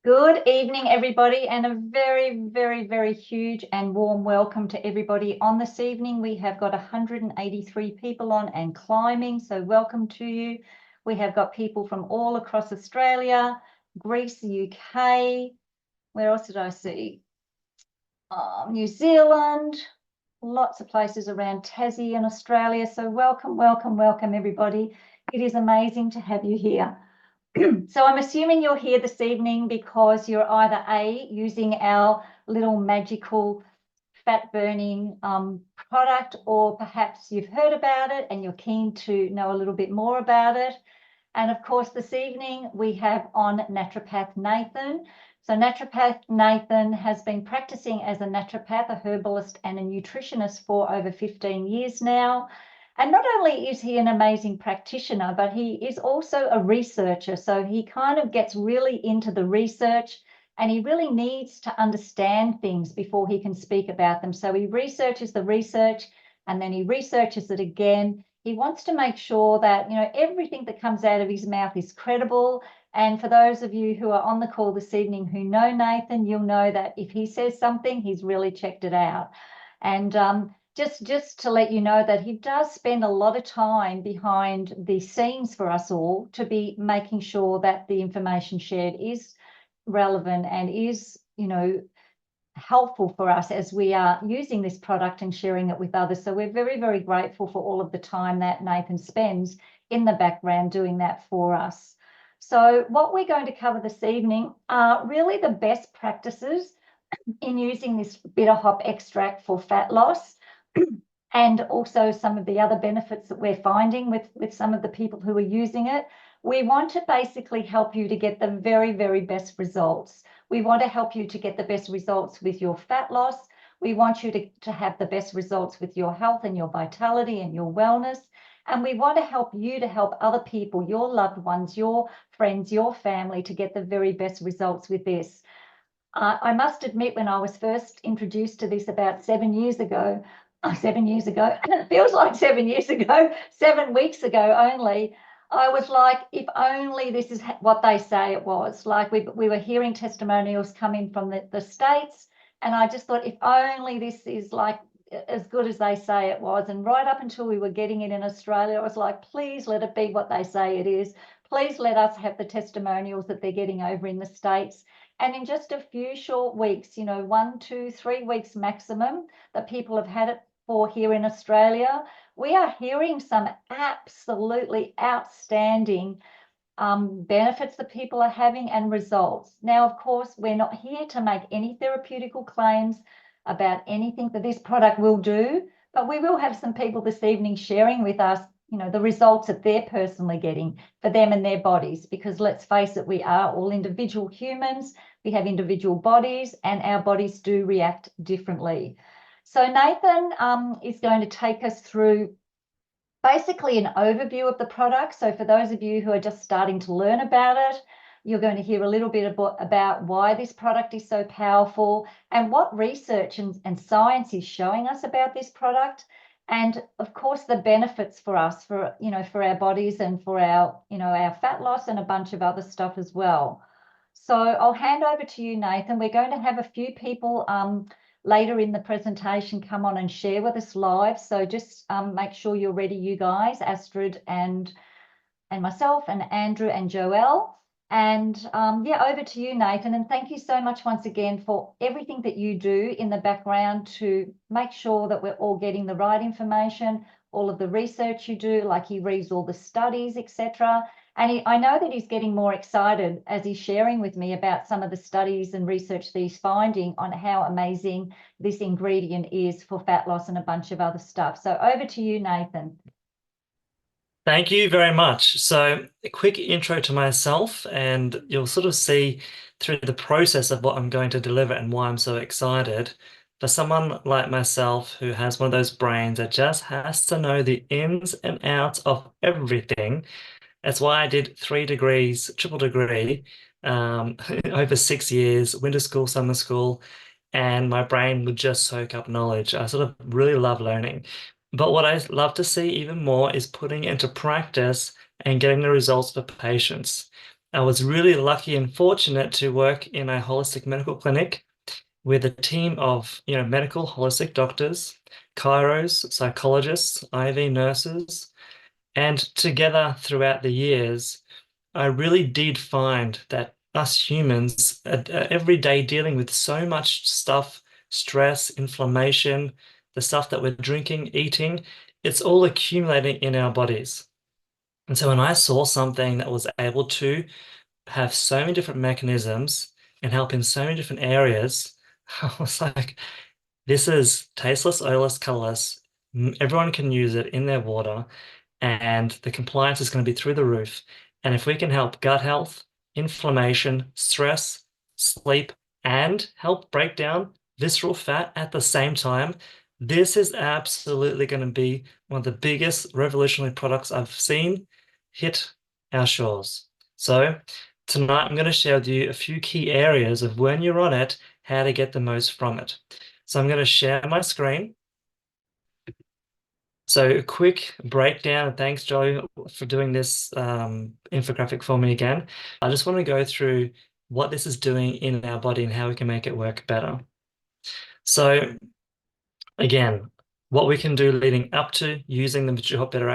Good evening, everybody, and a very, very, very huge and warm welcome to everybody on this evening. We have got 183 people on and climbing, so welcome to you. We have got people from all across Australia, Greece, the UK. Where else did I see? New Zealand, lots of places around Tassie and Australia. So welcome, welcome, welcome, everybody. It is amazing to have you here. So I'm assuming you're here this evening because you're either A, using our little magical fat burning product, or perhaps you've heard about it and you're keen to know a little bit more about it. And of course, this evening we have on Naturopath Nathan. So Naturopath Nathan has been practicing as a naturopath, a herbalist and a nutritionist for over 15 years now. And not only is he an amazing practitioner, but he is also a researcher. So he kind of gets really into the research, and he really needs to understand things before he can speak about them. So he researches the research and then he researches it again. He wants to make sure that, everything that comes out of his mouth is credible. And for those of you who are on the call this evening who know Nathan, you'll know that if he says something, he's really checked it out. And just to let you know that he does spend a lot of time behind the scenes for us all to be making sure that the information shared is relevant and is, helpful for us as we are using this product and sharing it with others. So we're very, very grateful for all of the time that Nathan spends in the background doing that for us. So what we're going to cover this evening are really the best practices in using this bitter hop extract for fat loss, and also some of the other benefits that we're finding with some of the people who are using it. We want to basically help you to get the very, very best results. We want to help you to get the best results with your fat loss. We want you to have the best results with your health and your vitality and your wellness. And we want to help you to help other people, your loved ones, your friends, your family, to get the very best results with this. I must admit, when I was first introduced to this about 7 years ago, 7 years ago, it feels like 7 years ago, 7 weeks ago only, I was like, if only this is what they say it was. Like we were hearing testimonials coming from the States, and I just thought, if only this is like as good as they say it was. And right up until we were getting it in Australia, I was like, please let it be what they say it is. Please let us have the testimonials that they're getting over in the States. And in just a few short weeks, 1, 2, 3 weeks maximum that people have had it for here in Australia, we are hearing some absolutely outstanding benefits that people are having and results. Now, of course, we're not here to make any therapeutical claims about anything that this product will do, but we will have some people this evening sharing with us, the results that they're personally getting for them and their bodies, because let's face it, we are all individual humans. We have individual bodies, and our bodies do react differently. So Nathan is going to take us through basically an overview of the product. So for those of you who are just starting to learn about it, you're going to hear a little bit about why this product is so powerful and what research and science is showing us about this product. And of course, the benefits for us, for our bodies and for our, our fat loss and a bunch of other stuff as well. So I'll hand over to you, Nathan. We're going to have a few people later in the presentation come on and share with us live. So just make sure you're ready, you guys, Astrid and myself and Andrew and Joelle. And over to you, Nathan. And thank you so much once again for everything that you do in the background to make sure that we're all getting the right information, all of the research you do, like he reads all the studies, etc. And I know that he's getting more excited as he's sharing with me about some of the studies and research that he's finding on how amazing this ingredient is for fat loss and a bunch of other stuff. So over to you, Nathan. Thank you very much. So, a quick intro to myself, and you'll sort of see through the process of what I'm going to deliver and why I'm so excited. For someone like myself who has one of those brains that just has to know the ins and outs of everything, that's why I did 3 degrees, triple degree, over 6 years, winter school, summer school, and my brain would just soak up knowledge. I sort of really love learning. But what I love to see even more is putting it into practice and getting the results for patients. I was really lucky and fortunate to work in a holistic medical clinic with a team of, medical holistic doctors, chiros, psychologists, IV nurses, and together throughout the years, I really did find that us humans are every day dealing with so much stuff, stress, inflammation, the stuff that we're drinking, eating, it's all accumulating in our bodies. And so when I saw something that was able to have so many different mechanisms and help in so many different areas, I was like, this is tasteless, odorless, colorless. Everyone can use it in their water, and the compliance is going to be through the roof. And if we can help gut health, inflammation, stress, sleep, and help break down visceral fat at the same time, this is absolutely going to be one of the biggest revolutionary products I've seen hit our shores. So tonight I'm going to share with you a few key areas of when you're on it, how to get the most from it. So I'm going to share my screen. So a quick breakdown, and thanks, Joe, for doing this infographic for me again. I just want to go through what this is doing in our body and how we can make it work better. So again, what we can do leading up to using the mature hot bitter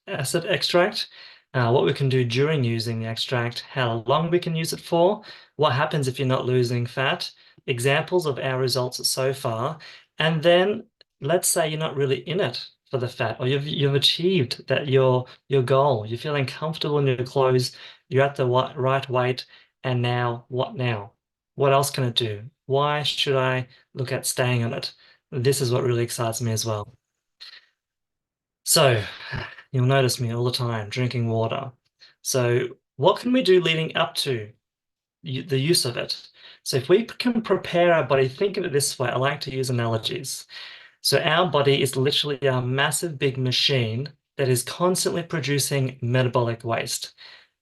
acid extract, what we can do during using the extract, how long we can use it for, what happens if you're not losing fat, examples of our results so far, and then let's say you're not really in it for the fat, or you've achieved that your goal, you're feeling comfortable in your clothes, you're at the right weight, and now what now? What else can it do? Why should I look at staying on it? This is what really excites me as well. So you'll notice me all the time drinking water. So what can we do leading up to the use of it? So if we can prepare our body, think of it this way. I like to use analogies. So our body is literally a massive big machine that is constantly producing metabolic waste,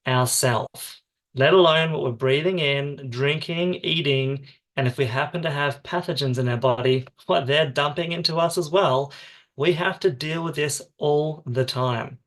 ourself, let alone what we're breathing in, drinking, eating, and if we happen to have pathogens in our body, what they're dumping into us as well, we have to deal with this all the time.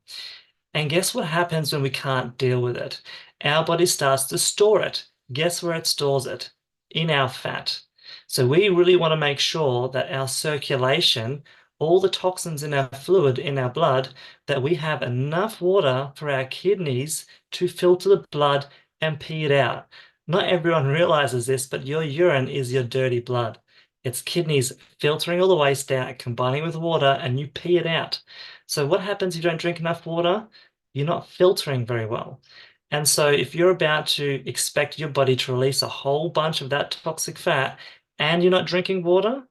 And guess what happens when we can't deal with it? Our body starts to store it. Guess where it stores it? In our fat. So we really want to make sure that our circulation, all the toxins in our fluid, in our blood, that we have enough water for our kidneys to filter the blood and pee it out. Not everyone realizes this, but your urine is your dirty blood. It's kidneys filtering all the waste out, combining with water, and you pee it out. So what happens if you don't drink enough water? You're not filtering very well. And so if you're about to expect your body to release a whole bunch of that toxic fat and you're not drinking water,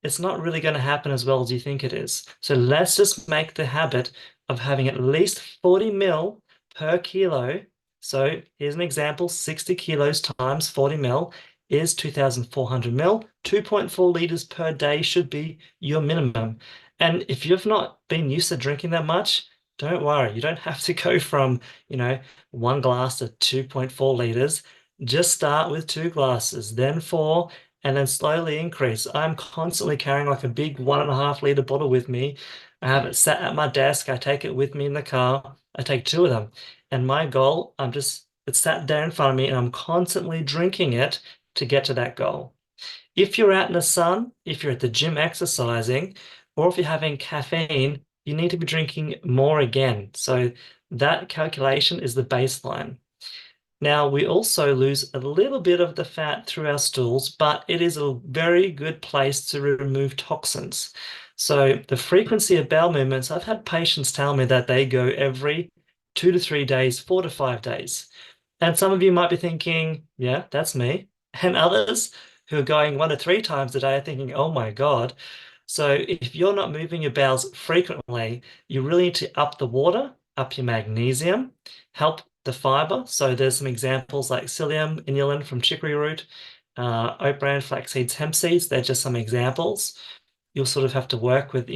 it's not really going to happen as well as you think it is. So let's just make the habit of having at least 40 mil per kilo. So here's an example, 60 kilos times 40 mil is 2,400 mil. 2.4 liters per day should be your minimum. And if you've not been used to drinking that much, don't worry. You don't have to go from, one glass to 2.4 liters. Just start with 2 glasses, then 4, and then slowly increase. I'm constantly carrying like a big 1.5 liter bottle with me. I have it sat at my desk. I take it with me in the car. I take 2 of them. And my goal, it's sat there in front of me and I'm constantly drinking it to get to that goal. If you're out in the sun, if you're at the gym exercising, or if you're having caffeine, you need to be drinking more again. So that calculation is the baseline. Now, we also lose a little bit of the fat through our stools, but it is a very good place to remove toxins. So the frequency of bowel movements, I've had patients tell me that they go every 2 to 3 days, 4 to 5 days. And some of you might be thinking, yeah, that's me. And others who are going 1 to 3 times a day are thinking, oh my God. So if you're not moving your bowels frequently, you really need to up the water, up your magnesium, help the fiber. So there's some examples like psyllium, inulin from chicory root, oat bran, flax seeds, hemp seeds. They're just some examples. You'll sort of have to work with,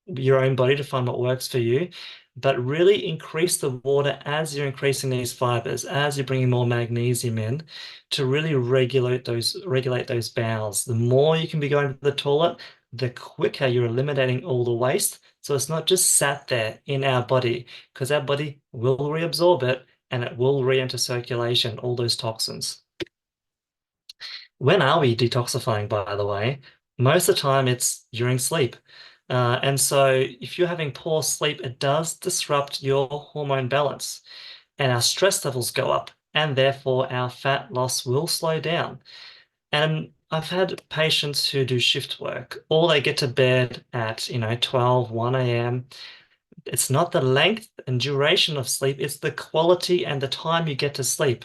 your own body to find what works for you. But really increase the water as you're increasing these fibers, as you're bringing more magnesium in to really regulate those bowels. The more you can be going to the toilet, the quicker you're eliminating all the waste. So it's not just sat there in our body, because our body will reabsorb it and it will re-enter circulation, all those toxins. When are we detoxifying, by the way? Most of the time it's during sleep. And so if you're having poor sleep, it does disrupt your hormone balance, and our stress levels go up, and therefore our fat loss will slow down. And I've had patients who do shift work, or they get to bed at, 12, 1 a.m. It's not the length and duration of sleep, it's the quality and the time you get to sleep.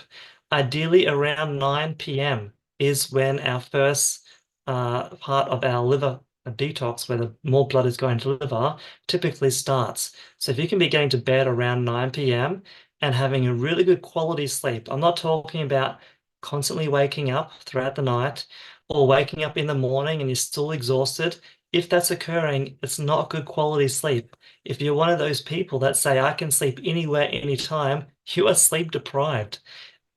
Ideally, around 9 p.m. is when our first part of our liver detox, where the more blood is going to liver, typically starts. So if you can be getting to bed around 9 p.m. and having a really good quality sleep, I'm not talking about constantly waking up throughout the night or waking up in the morning and you're still exhausted. If that's occurring, it's not good quality sleep. If you're one of those people that say, I can sleep anywhere, anytime, you are sleep deprived.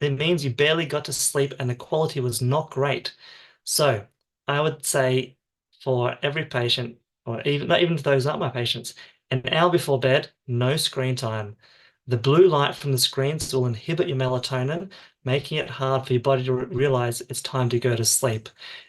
It means you barely got to sleep and the quality was not great. So I would say for every patient, or even not even those aren't my patients, an hour before bed, no screen time. The blue light from the screens will inhibit your melatonin, making it hard for your body to realize it's time to go to sleep.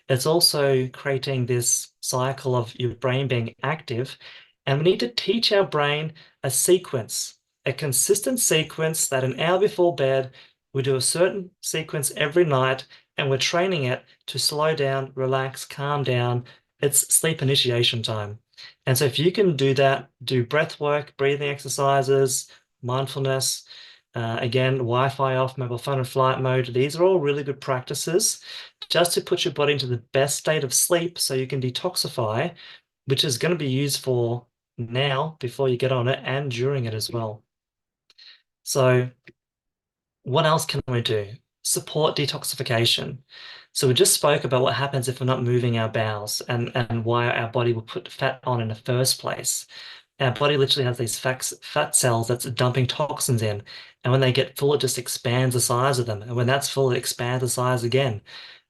It's also creating this cycle of your brain being active, and we need to teach our brain a sequence, a consistent sequence that an hour before bed, we do a certain sequence every night, and we're training it to slow down, relax, calm down. It's sleep initiation time. And so if you can do that, do breath work, breathing exercises, mindfulness, again, Wi-Fi off, mobile phone in flight mode, these are all really good practices just to put your body into the best state of sleep so you can detoxify, which is going to be used for now before you get on it and during it as well. So what else can we do? Support detoxification. So we just spoke about what happens if we're not moving our bowels and why our body will put fat on in the first place. Our body literally has these fat cells that's dumping toxins in. And when they get full, it just expands the size of them. And when that's full, it expands the size again.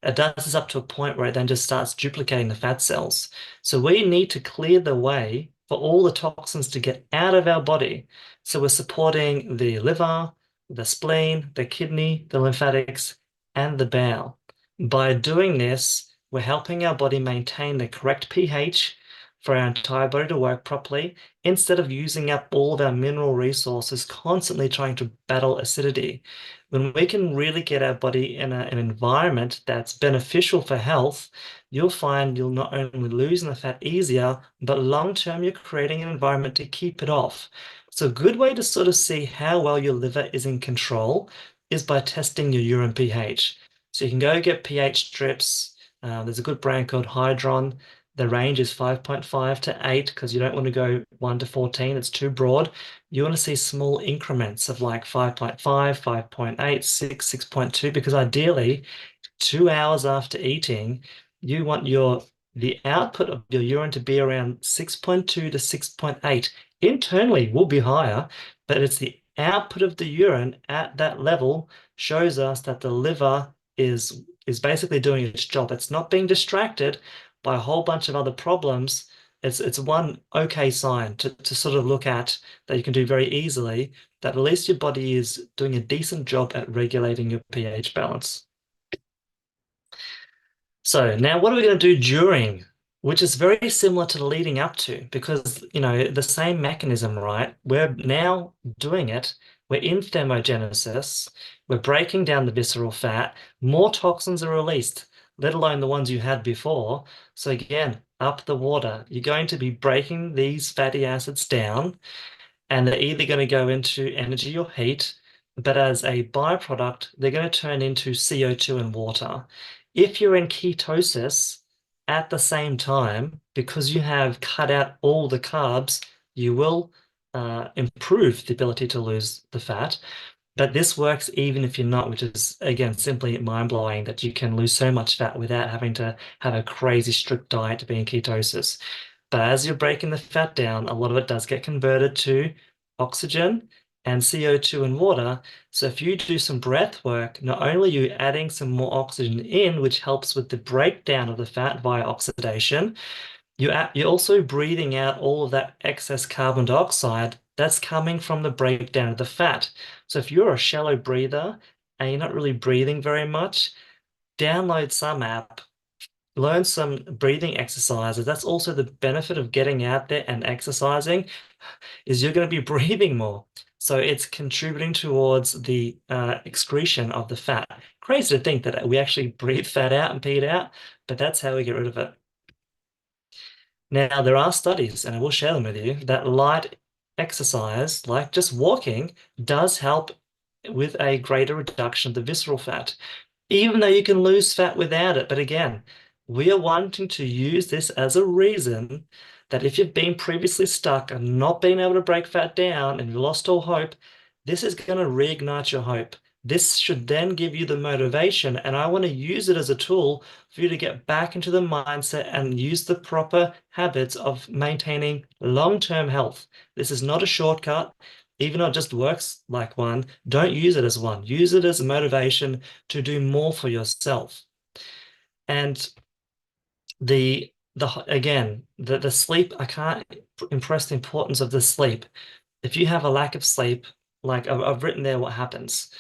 It does this up to a point where it then just starts duplicating the fat cells. So we need to clear the way for all the toxins to get out of our body. So we're supporting the liver, the spleen, the kidney, the lymphatics, and the bowel. By doing this, we're helping our body maintain the correct pH for our entire body to work properly, instead of using up all of our mineral resources constantly trying to battle acidity. When we can really get our body in an environment that's beneficial for health, you'll find you'll not only lose the fat easier, but long term, you're creating an environment to keep it off. So a good way to sort of see how well your liver is in control is by testing your urine pH. So you can go get pH strips. There's a good brand called Hydron. The range is 5.5 to 8 because you don't want to go 1 to 14. It's too broad. You want to see small increments of like 5.5, 5.8, 6, 6.2, because ideally 2 hours after eating, you want the output of your urine to be around 6.2 to 6.8. Internally will be higher, but it's the output of the urine at that level shows us that the liver is basically doing its job. It's not being distracted by a whole bunch of other problems. It's one okay sign to sort of look at that you can do very easily, that at least your body is doing a decent job at regulating your pH balance. So now what are we going to do during, which is very similar to the leading up to, because, the same mechanism, right? We're now doing it. We're in thermogenesis. We're breaking down the visceral fat. More toxins are released, let alone the ones you had before. So again, up the water. You're going to be breaking these fatty acids down, and they're either going to go into energy or heat, but as a byproduct, they're going to turn into CO2 and water. If you're in ketosis at the same time, because you have cut out all the carbs, you will improve the ability to lose the fat. But this works even if you're not, which is, again, simply mind-blowing that you can lose so much fat without having to have a crazy strict diet to be in ketosis. But as you're breaking the fat down, a lot of it does get converted to oxygen and CO2 and water. So if you do some breath work, not only are you adding some more oxygen in, which helps with the breakdown of the fat via oxidation, you're also breathing out all of that excess carbon dioxide That's coming from the breakdown of the fat. So if you're a shallow breather and you're not really breathing very much, download some app, learn some breathing exercises. That's also the benefit of getting out there and exercising, is you're going to be breathing more. So it's contributing towards the excretion of the fat. Crazy to think that we actually breathe fat out and pee it out, but that's how we get rid of it. Now, there are studies, and I will share them with you, that light exercise, like just walking, does help with a greater reduction of the visceral fat, even though you can lose fat without it. But again, we are wanting to use this as a reason that if you've been previously stuck and not been able to break fat down and you lost all hope, this is going to reignite your hope. This should then give you the motivation, and I want to use it as a tool for you to get back into the mindset and use the proper habits of maintaining long-term health. This is not a shortcut. Even though it just works like one, don't use it as one. Use it as a motivation to do more for yourself. And the sleep, I can't impress the importance of the sleep. If you have a lack of sleep, like I've written there what happens.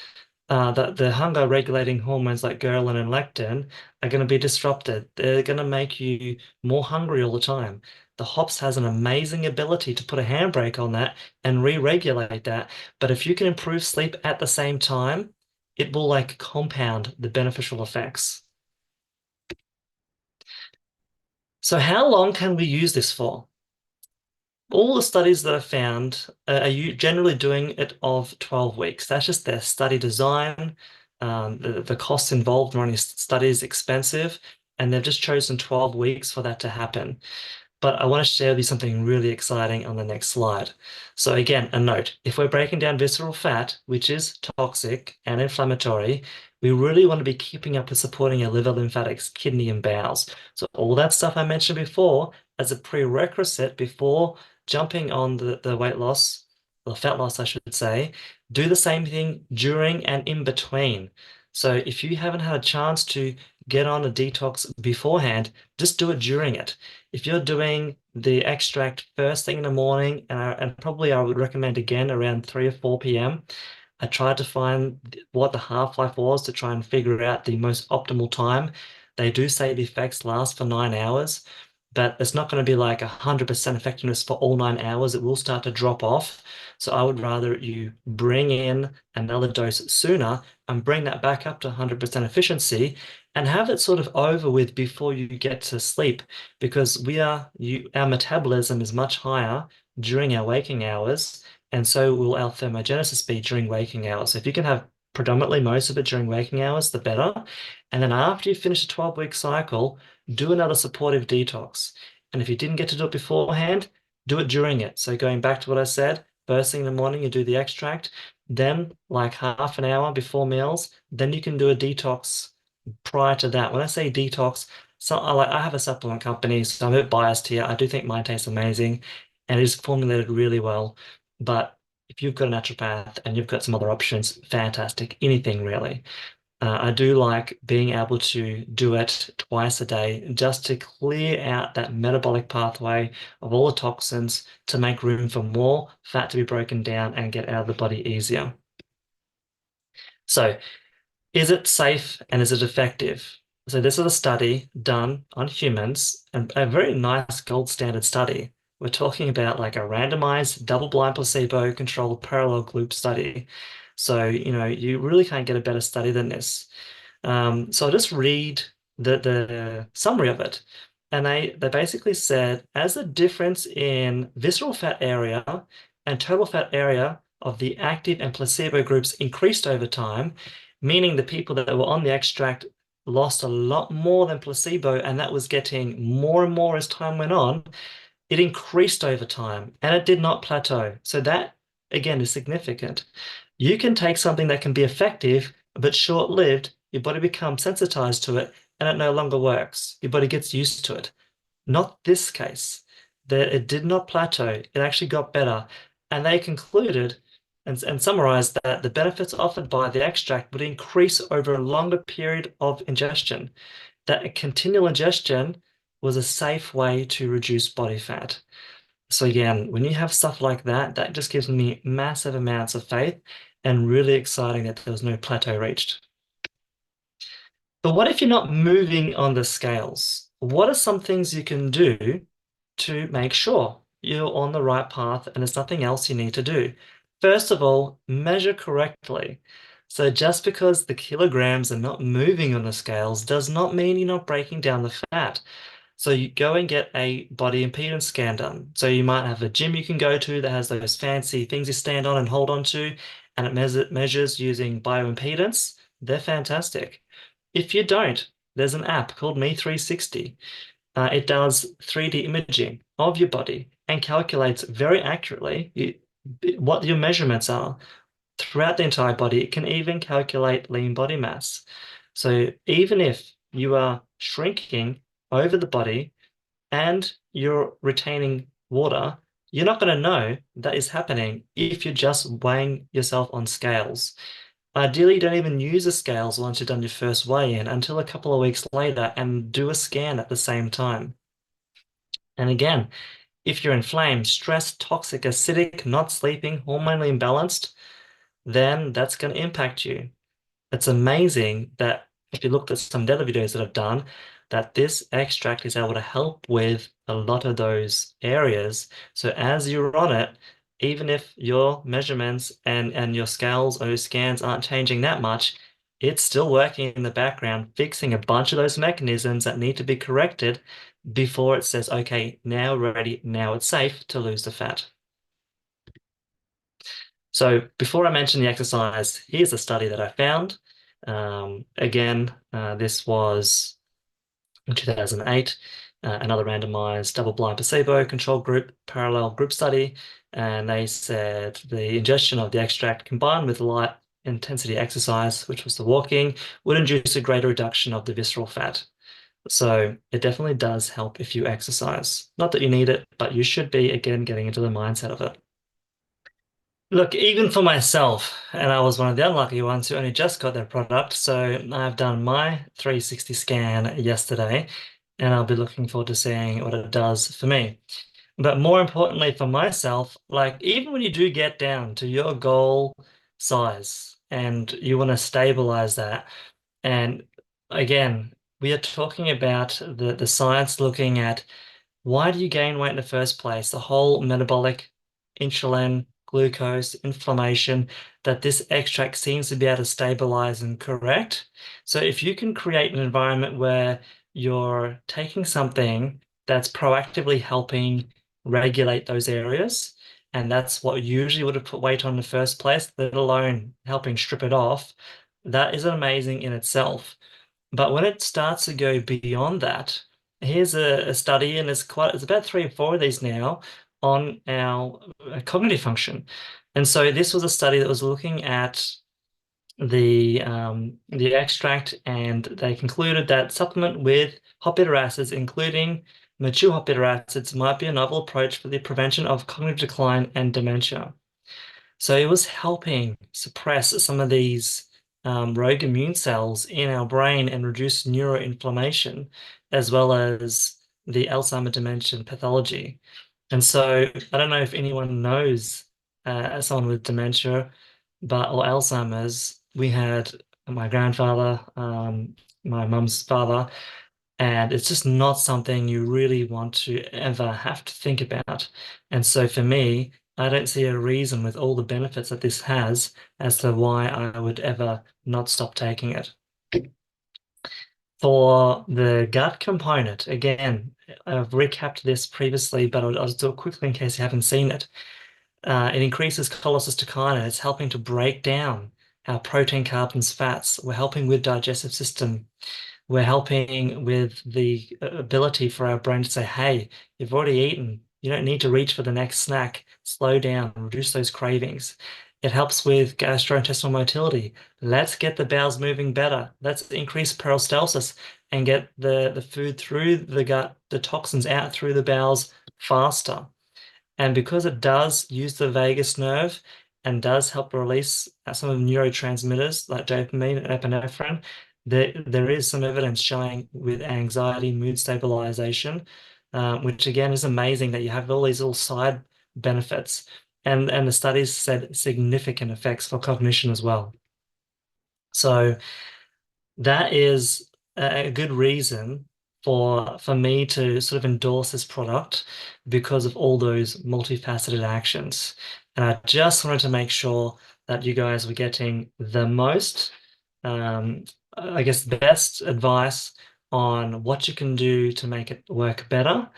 The hunger regulating hormones like ghrelin and lectin are going to be disrupted. They're going to make you more hungry all the time. The hops has an amazing ability to put a handbrake on that and re-regulate that. But if you can improve sleep at the same time, it will like compound the beneficial effects. So how long can we use this for? All the studies that I found are you generally doing it of 12 weeks. That's just their study design. The costs involved in running studies is expensive, and they've just chosen 12 weeks for that to happen. But I want to share with you something really exciting on the next slide. So again, a note, if we're breaking down visceral fat, which is toxic and inflammatory, we really want to be keeping up with supporting your liver, lymphatics, kidney, and bowels. So all that stuff I mentioned before as a prerequisite before jumping on the weight loss, or fat loss, I should say, do the same thing during and in between. So if you haven't had a chance to get on a detox beforehand, just do it during it. If you're doing the extract first thing in the morning, and probably I would recommend again around 3 or 4 p.m., I tried to find what the half-life was to try and figure out the most optimal time. They do say the effects last for 9 hours, but it's not going to be like 100% effectiveness for all 9 hours. It will start to drop off. So I would rather you bring in another dose sooner and bring that back up to 100% efficiency and have it sort of over with before you get to sleep, because our metabolism is much higher during our waking hours, and so will our thermogenesis be during waking hours. So if you can have predominantly most of it during waking hours, the better. And then after you finish a 12-week cycle, do another supportive detox. And if you didn't get to do it beforehand, do it during it. So going back to what I said, first thing in the morning, you do the extract, then like half an hour before meals, then you can do a detox prior to that. When I say detox, so I have a supplement company, so I'm a bit biased here. I do think mine tastes amazing and it is formulated really well. But if you've got a naturopath and you've got some other options, fantastic. Anything really. I do like being able to do it twice a day just to clear out that metabolic pathway of all the toxins to make room for more fat to be broken down and get out of the body easier. So, is it safe and is it effective? So this is a study done on humans and a very nice gold standard study. We're talking about like a randomized double-blind placebo-controlled parallel group study. So, you really can't get a better study than this. So I'll just read the summary of it. And they basically said, as the difference in visceral fat area and total fat area of the active and placebo groups increased over time, meaning the people that were on the extract lost a lot more than placebo, and that was getting more and more as time went on, it increased over time and it did not plateau. So that, again, is significant. You can take something that can be effective but short-lived, your body becomes sensitized to it, and it no longer works. Your body gets used to it. Not this case. That it did not plateau. It actually got better. And they concluded and summarized that the benefits offered by the extract would increase over a longer period of ingestion. That a continual ingestion was a safe way to reduce body fat. So again, when you have stuff like that, that just gives me massive amounts of faith and really exciting that there was no plateau reached. But what if you're not moving on the scales? What are some things you can do to make sure you're on the right path and there's nothing else you need to do? First of all, measure correctly. So just because the kilograms are not moving on the scales does not mean you're not breaking down the fat. So you go and get a body impedance scan done. So you might have a gym you can go to that has those fancy things you stand on and hold on to, and it measures using bioimpedance. They're fantastic. If you don't, there's an app called Me360. It does 3D imaging of your body and calculates very accurately what your measurements are throughout the entire body. It can even calculate lean body mass. So even if you are shrinking over the body and you're retaining water, you're not going to know that is happening if you're just weighing yourself on scales. Ideally, don't even use the scales once you've done your first weigh-in until a couple of weeks later and do a scan at the same time. And again, if you're inflamed, stressed, toxic, acidic, not sleeping, hormonally imbalanced, then that's going to impact you. It's amazing that if you looked at some other videos that I've done, that this extract is able to help with a lot of those areas. So as you're on it, even if your measurements and your scales or your scans aren't changing that much, it's still working in the background, fixing a bunch of those mechanisms that need to be corrected before it says, okay, now we're ready, now it's safe to lose the fat. So before I mention the exercise, here's a study that I found. Again, this was in 2008, another randomized double-blind placebo-controlled group, parallel group study, and they said the ingestion of the extract combined with light intensity exercise, which was the walking, would induce a greater reduction of the visceral fat. So it definitely does help if you exercise. Not that you need it, but you should be, again, getting into the mindset of it. Look, even for myself, and I was one of the unlucky ones who only just got their product, so I've done my 360 scan yesterday, and I'll be looking forward to seeing what it does for me. But more importantly for myself, like even when you do get down to your goal size and you want to stabilize that, and again, we are talking about the science looking at why do you gain weight in the first place? The whole metabolic insulin, glucose, inflammation that this extract seems to be able to stabilize and correct. So if you can create an environment where you're taking something that's proactively helping regulate those areas, and that's what usually would have put weight on in the first place, let alone helping strip it off, that is amazing in itself. But when it starts to go beyond that, here's a study, and it's about 3 or 4 of these now on our cognitive function. And so this was a study that was looking at the extract, and they concluded that supplement with hot bitter acids, including mature hot bitter acids, might be a novel approach for the prevention of cognitive decline and dementia. So it was helping suppress some of these rogue immune cells in our brain and reduce neuroinflammation, as well as the Alzheimer dementia pathology. And so I don't know if anyone knows someone with dementia, but or Alzheimer's. We had my grandfather, my mum's father, and it's just not something you really want to ever have to think about. And so for me, I don't see a reason with all the benefits that this has as to why I would ever not stop taking it. For the gut component, again, I've recapped this previously, but I'll do it quickly in case you haven't seen it. It increases cholecystokinin. It's helping to break down our protein, carbons, fats. We're helping with digestive system. We're helping with the ability for our brain to say, hey, you've already eaten. You don't need to reach for the next snack. Slow down, reduce those cravings. It helps with gastrointestinal motility. Let's get the bowels moving better. Let's increase peristalsis and get the food through the gut, the toxins out through the bowels faster. And because it does use the vagus nerve and does help release some of the neurotransmitters like dopamine and epinephrine, there is some evidence showing with anxiety, mood stabilization, which again is amazing that you have all these little side benefits. And the studies said significant effects for cognition as well. So that is a good reason for me to sort of endorse this product because of all those multifaceted actions. And I just wanted to make sure that you guys were getting the most, I guess, best advice on what you can do to make it work better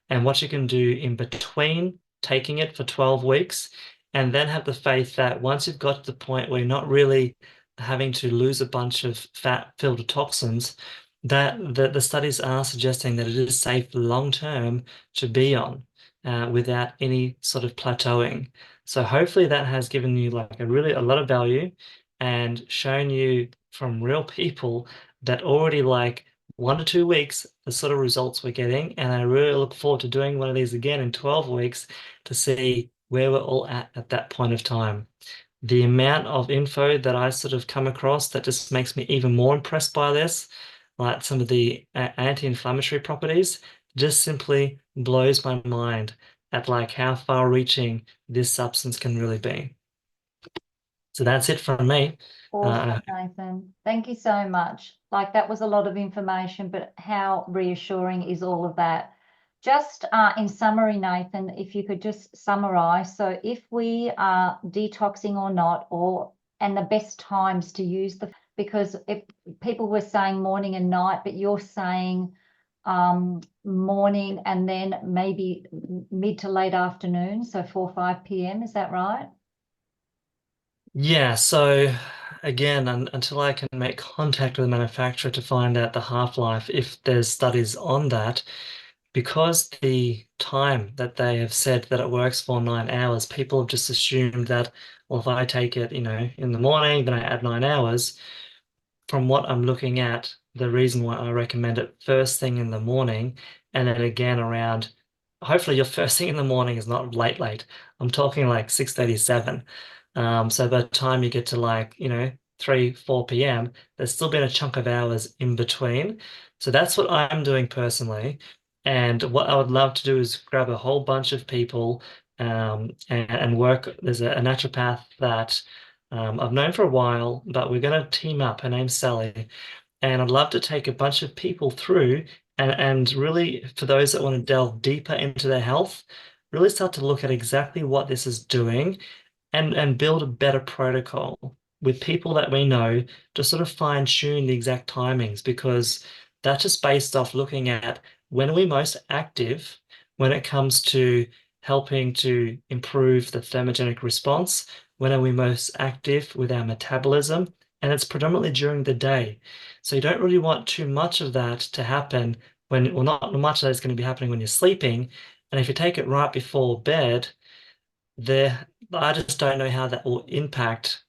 and what you can do in between taking it for 12 weeks, and then have the faith that once you've got to the point where you're not really having to lose a bunch of fat-filled toxins, that the studies are suggesting that it is safe long term to be on without any sort of plateauing. So hopefully that has given you like a lot of value and shown you from real people that already like 1 to 2 weeks the sort of results we're getting. And I really look forward to doing one of these again in 12 weeks to see where we're all at that point of time. The amount of info that I sort of come across that just makes me even more impressed by this, like some of the anti-inflammatory properties, just simply blows my mind at like how far-reaching this substance can really be. So that's it from me. Awesome, Nathan. Thank you so much. Like that was a lot of information, but how reassuring is all of that? Just in summary, Nathan, if you could just summarize. So if we are detoxing or not, and the best times to use because if people were saying morning and night, but you're saying morning and then maybe mid to late afternoon, so 4 or 5 p.m. Is that right? Yeah, so again, until I can make contact with the manufacturer to find out the half-life, if there's studies on that, because the time that they have said that it works for 9 hours, people have just assumed that, well, if I take it, in the morning, then I add 9 hours. From what I'm looking at, the reason why I recommend it first thing in the morning, and then again around, hopefully your first thing in the morning is not late. I'm talking like 6:37. So by the time you get to like, 3, 4 p.m., there's still been a chunk of hours in between. So that's what I'm doing personally. And what I would love to do is grab a whole bunch of people and work. There's a naturopath that I've known for a while, but we're going to team up. Her name's Sally. And I'd love to take a bunch of people through and really, for those that want to delve deeper into their health, really start to look at exactly what this is doing and build a better protocol with people that we know to sort of fine tune the exact timings, because that's just based off looking at when are we most active when it comes to helping to improve the thermogenic response, when are we most active with our metabolism, and it's predominantly during the day. So you don't really want too much of that to happen when, well, not much of that is going to be happening when you're sleeping. And if you take it right before bed, there, I just don't know how that will impact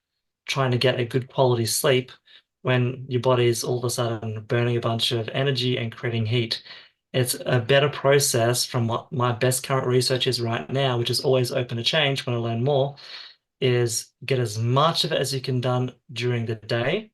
trying to get a good quality sleep when your body is all of a sudden burning a bunch of energy and creating heat. It's a better process from what my best current research is right now, which is always open to change when I learn more, is get as much of it as you can done during the day.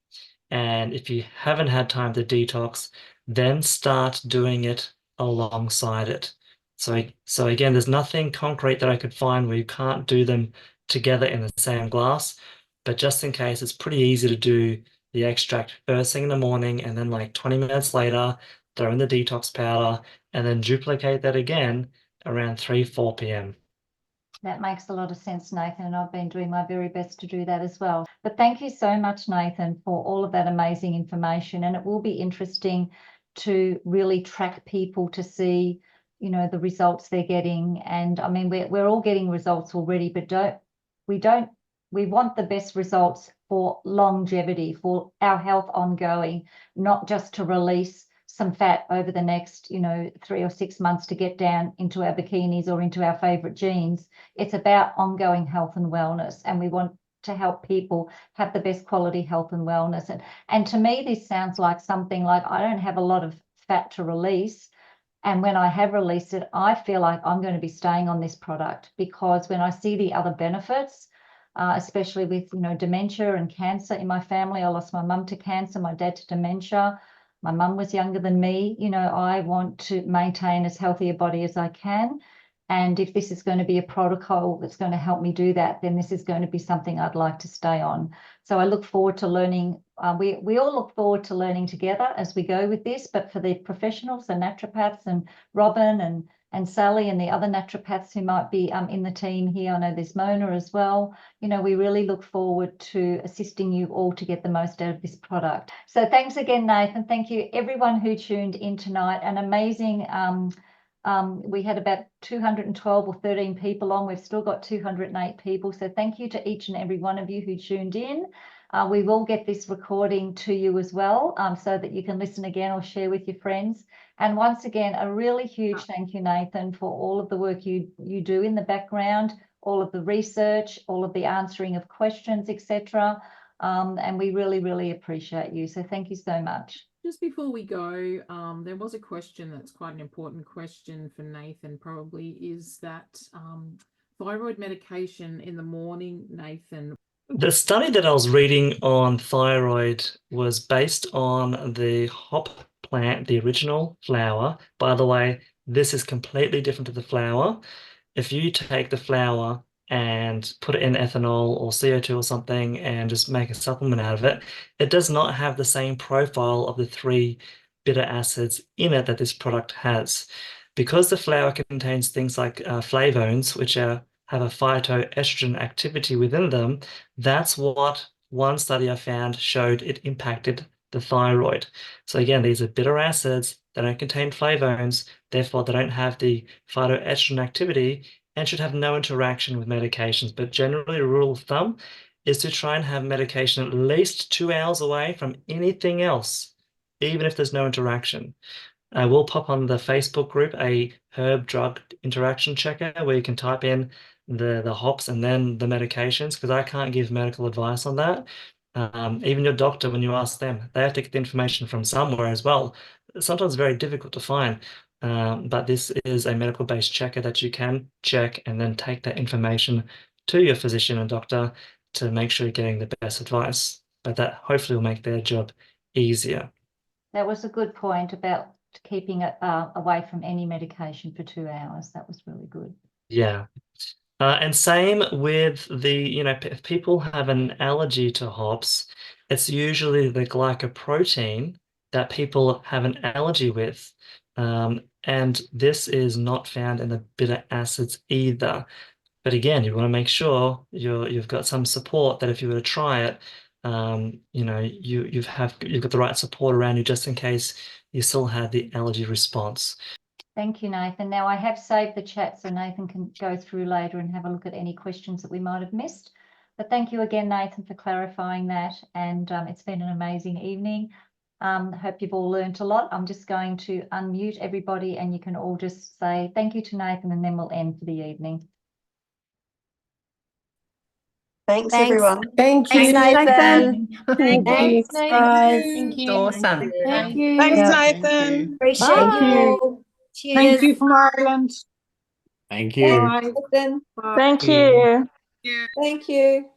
And if you haven't had time to detox, then start doing it alongside it. So again, there's nothing concrete that I could find where you can't do them together in the same glass. But just in case, it's pretty easy to do the extract first thing in the morning and then like 20 minutes later, throw in the detox powder and then duplicate that again around 3, 4 p.m. That makes a lot of sense, Nathan, and I've been doing my very best to do that as well. But thank you so much, Nathan, for all of that amazing information. And it will be interesting to really track people to see, the results they're getting. And I mean, we're all getting results already, but we want the best results for longevity, for our health ongoing, not just to release some fat over the next, 3 or 6 months to get down into our bikinis or into our favorite jeans. It's about ongoing health and wellness, and we want to help people have the best quality health and wellness. And to me, this sounds like something like I don't have a lot of fat to release. And when I have released it, I feel like I'm going to be staying on this product, because when I see the other benefits, especially with, dementia and cancer in my family, I lost my mum to cancer, my dad to dementia. My mum was younger than me. You know, I want to maintain as healthy a body as I can. And if this is going to be a protocol that's going to help me do that, then this is going to be something I'd like to stay on. So I look forward to learning. We all look forward to learning together as we go with this. But for the professionals, the naturopaths, and Robin and Sally and the other naturopaths who might be in the team here, I know there's Mona as well. You know, we really look forward to assisting you all to get the most out of this product. So thanks again, Nathan. Thank you, everyone who tuned in tonight. An amazing. We had about 212 or 13 people on. We've still got 208 people. So thank you to each and every one of you who tuned in. We will get this recording to you as well, so that you can listen again or share with your friends. And once again, a really huge thank you, Nathan, for all of the work you do in the background, all of the research, all of the answering of questions, etc. And we really, really appreciate you. So thank you so much. Just before we go, there was a question that's quite an important question for Nathan, probably, is that thyroid medication in the morning, Nathan. The study that I was reading on thyroid was based on the hop plant, the original flower. By the way, this is completely different to the flower. If you take the flower and put it in ethanol or CO2 or something and just make a supplement out of it, it does not have the same profile of the 3 bitter acids in it that this product has. Because the flower contains things like flavones, which have a phytoestrogen activity within them, that's what one study I found showed it impacted the thyroid. So again, these are bitter acids, they don't contain flavones, therefore they don't have the phytoestrogen activity and should have no interaction with medications. But generally, a rule of thumb is to try and have medication at least 2 hours away from anything else, even if there's no interaction. I will pop on the Facebook group a herb drug interaction checker where you can type in the hops and then the medications, because I can't give medical advice on that. Even your doctor, when you ask them, they have to get the information from somewhere as well. Sometimes very difficult to find. But this is a medical-based checker that you can check and then take that information to your physician and doctor to make sure you're getting the best advice. But that hopefully will make their job easier. That was a good point about keeping it away from any medication for 2 hours. That was really good. Yeah. And same with the, if people have an allergy to hops, it's usually the glycoprotein that people have an allergy with. And this is not found in the bitter acids either. But again, you want to make sure you've got some support that if you were to try it, you've got the right support around you just in case you still have the allergy response. Thank you, Nathan. Now I have saved the chat so Nathan can go through later and have a look at any questions that we might have missed. But thank you again, Nathan, for clarifying that. And it's been an amazing evening. Hope you've all learned a lot. I'm just going to unmute everybody and you can all just say thank you to Nathan and then we'll end for the evening. Thanks everyone. Thank you, Nathan. Thank you, guys. Thank you. Awesome. Thank you. Thanks, Yeah. Nathan. Appreciate Thank you you. all. Cheers. Thank you from Ireland. Thank you. Bye. Nathan. Thank you. Thank you.